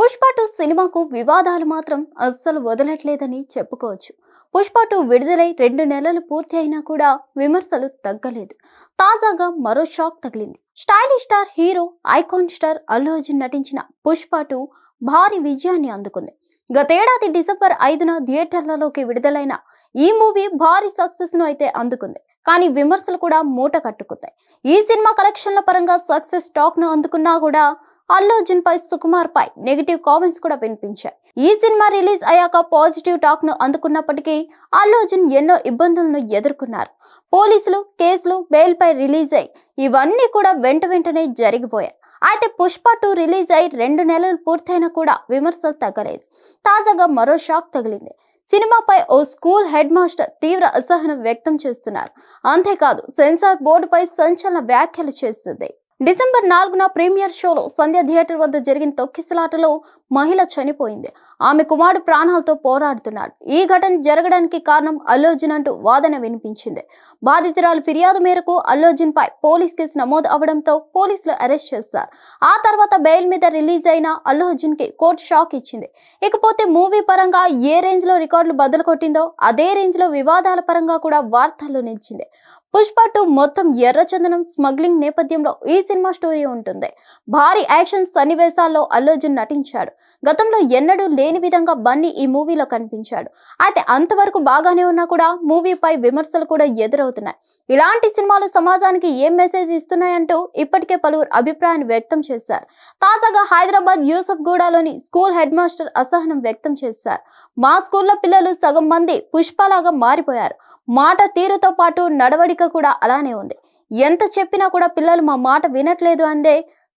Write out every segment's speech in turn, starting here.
పుష్ప 2 సినిమాకు వివాదాలు మాత్రం అస్సలు వదలట్లేదని చెప్పుకోవచ్చు. పుష్ప 2 విడుదలై 2 నెలలు పూర్తి అయినా కూడా విమర్శలు తగ్గలేదు. తాజాగా మరో షాక్ తగిలింది. Stylish star hero icon star Allu Arjun నటించిన పుష్ప 2 భారీ విజయాన్ని అందుకుంది. గతేడాది డిసెంబర్ 5న థియేటర్లలోకి విడుదలైన ఈ మూవీ భారీ సక్సెస్ ను అయితే అందుకుంది. కానీ విమర్శలు కూడా మూట కట్టుకుతాయి. ఈ సినిమా కలెక్షన్ల పరంగా సక్సెస్ టాక్ ను అందుకున్నా కూడా అల్లు అర్జున్ పై సుకుమార్ పై నెగిటివ్ కామెంట్స్ కూడా వినిపించాయి. ఈ సినిమా రిలీజ్ అయ్యాక పాజిటివ్ టాక్ ను అందుకున్నప్పటికీ అల్లు అర్జున్ ఎన్నో ఇబ్బందులను ఎదుర్కొన్నారు. పోలీసులు, కేసులు, బెయిల్ పై రిలీజ్ అయ్యి ఇవన్నీ కూడా వెంటనే జరిగిపోయాయి. అయితే పుష్ప 2 రిలీజ్ అయి 2 నెలలు పూర్తయినా కూడా విమర్శలు తగ్గలేదు. తాజాగా మరో షాక్ తగిలింది. సినిమాపై ఓ స్కూల్ హెడ్ మాస్టర్ తీవ్ర అసహనం వ్యక్తం చేస్తున్నారు. అంతేకాదు సెన్సార్ బోర్డుపై సంచలన వ్యాఖ్యలు చేస్తుంది. డిసెంబర్ 4న ప్రీమియర్ షోలో సంధ్య థియేటర్ వద్ద జరిగిన తొక్కిసలాటలో మహిళ చనిపోయింది. ఆమె కుమారుడు ప్రాణాలతో పోరాడుతున్నాడు. ఈ ఘటన జరగడానికి కారణం అల్లు అర్జున్ అంటూ వాదన వినిపించింది. బాధితురాలు ఫిర్యాదు మేరకు అల్లు అర్జున్ పై పోలీస్ కేసు నమోదు అవడంతో పోలీసులు అరెస్ట్ చేశారు. ఆ తర్వాత బెయిల్ మీద రిలీజ్ అయిన అల్లు అర్జున్ కి కోర్టు షాక్ ఇచ్చింది. ఇకపోతే మూవీ పరంగా ఏ రేంజ్ లో రికార్డులు బద్దలు కొట్టిందో అదే రేంజ్ లో వివాదాల పరంగా కూడా వార్తల్లో నిలిచింది. పుష్ప 2 మొత్తం ఎర్రచందనం స్మగ్లింగ్ నేపథ్యంలో ఈ సినిమా స్టోరీ ఉంటుంది. భారీ యాక్షన్ సన్నివేశాల్లో అల్లు అర్జున్ నటించాడు. గతంలో ఎన్నడూ లేని విధంగా బన్నీ ఈ మూవీలో కనిపించాడు. అయితే అంతవరకు బాగానే ఉన్నా కూడా మూవీపై విమర్శలు కూడా ఎదురవుతున్నాయి. ఇలాంటి సినిమాలు సమాజానికి ఏం మెసేజ్ ఇస్తున్నాయంటూ ఇప్పటికే పలువురు అభిప్రాయాన్ని వ్యక్తం చేశారు. తాజాగా హైదరాబాద్ యూసఫ్ గూడలోని స్కూల్ హెడ్ మాస్టర్ అసహనం వ్యక్తం చేశారు. మా స్కూల్లో పిల్లలు సగం మంది పుష్పలాగా మారిపోయారు. మాట తీరుతో పాటు నడవడిక కూడా అలానే ఉంది. ఎంత చెప్పినా కూడా పిల్లలు మా మాట వినట్లేదు అందే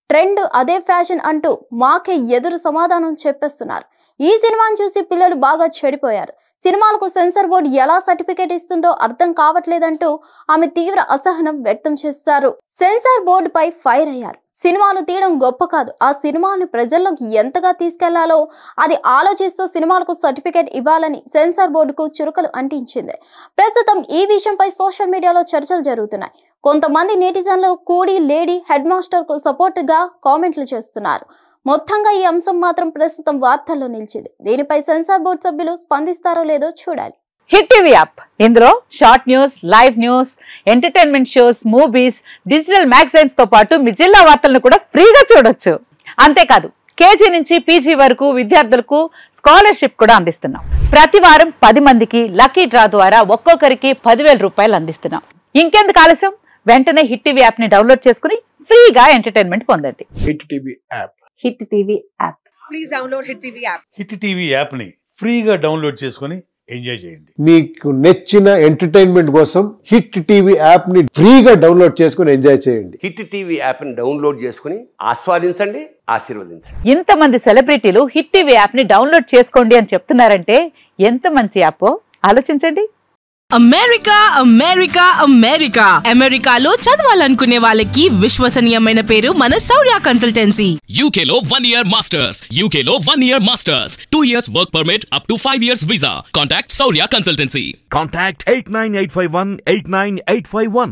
ట్రెండ్, అదే ఫ్యాషన్ అంటూ మాకే ఎదురు సమాధానం చెప్పేస్తున్నారు. ఈ సినిమాను చూసి పిల్లలు బాగా చెడిపోయారు. సినిమాలకు సెన్సార్ బోర్డు ఎలా సర్టిఫికేట్ ఇస్తుందో అర్థం కావట్లేదంటూ ఆమె తీవ్ర అసహనం వ్యక్తం చేశారు. సెన్సార్ బోర్డుపై ఫైర్ అయ్యారు. సినిమాలు తీయడం గొప్ప కాదు, ఆ సినిమాను ప్రజల్లోకి ఎంతగా తీసుకెళ్లాలో అది ఆలోచిస్తూ సినిమాలకు సర్టిఫికేట్ ఇవ్వాలని సెన్సార్ బోర్డుకు చురుకలు అంటించింది. ప్రస్తుతం ఈ విషయంపై సోషల్ మీడియాలో చర్చలు జరుగుతున్నాయి. కొంతమంది నెటిజన్లు కూడీ లేడీ హెడ్ మాస్టర్ కు సపోర్ట్ గా కామెంట్లు చేస్తున్నారు. మొత్తంగా ఈ అంశం మాత్రం ప్రస్తుతం వార్తల్లో నిలిచింది. దీనిపై సెన్సార్ బోర్డు సభ్యులు స్పందిస్తారో లేదో చూడాలి. హిట్ టీవీ యాప్, ఇందులో short news, live news, entertainment shows, movies, digital magazines తో పాటు మీ జిల్లా వార్తలను కూడా ఫ్రీగా చూడొచ్చు. అంతేకాదు కేజీ నుంచి పీజీ వరకు విద్యార్థులకు స్కాలర్షిప్ కూడా అందిస్తున్నాం. ప్రతి వారం 10 మందికి లక్కీ డ్రా ద్వారా ఒక్కొక్కరికి 10,000 రూపాయలు అందిస్తున్నాం. ఇంకెందుకు ఆలస్యం, వెంటనే హిట్ టీవీ యాప్ ని డౌన్లోడ్ చేసుకుని ఫ్రీగా ఎంటర్టైన్మెంట్ పొందండి. Hit TV app. Hit TV app. Please download hit TV app. Hit TV app ని ఫ్రీగా డౌన్లోడ్ చేసుకుని ఎంజాయ్ చేయండి. మీకు నచ్చిన ఎంటర్టైన్మెంట్ కోసం హిట్ టీవీ యాప్ ని ఫ్రీగా డౌన్లోడ్ చేసుకుని ఎంజాయ్ చేయండి. హిట్ టీవీ యాప్ ని డౌన్లోడ్ చేసుకుని ఆస్వాదించండి, ఆశీర్వదించండి. ఇంతమంది సెలబ్రిటీలు హిట్ టీవీ యాప్ ని డౌన్లోడ్ చేసుకోండి అని చెప్తున్నారంటే ఎంత మంచి యాప్ ఆలోచించండి. అమెరికా అమెరికా అమెరికా అమెరికాలో చదవాలనుకునే వాళ్ళకి విశ్వసనీయమైన పేరు మన శౌర్య కన్సల్టెన్సీ. UK లో 1 year masters, UK లో 1 year masters, 2 years work permit up to 5 years visa. Contact Saurya Consultancy. Contact 89851 89851.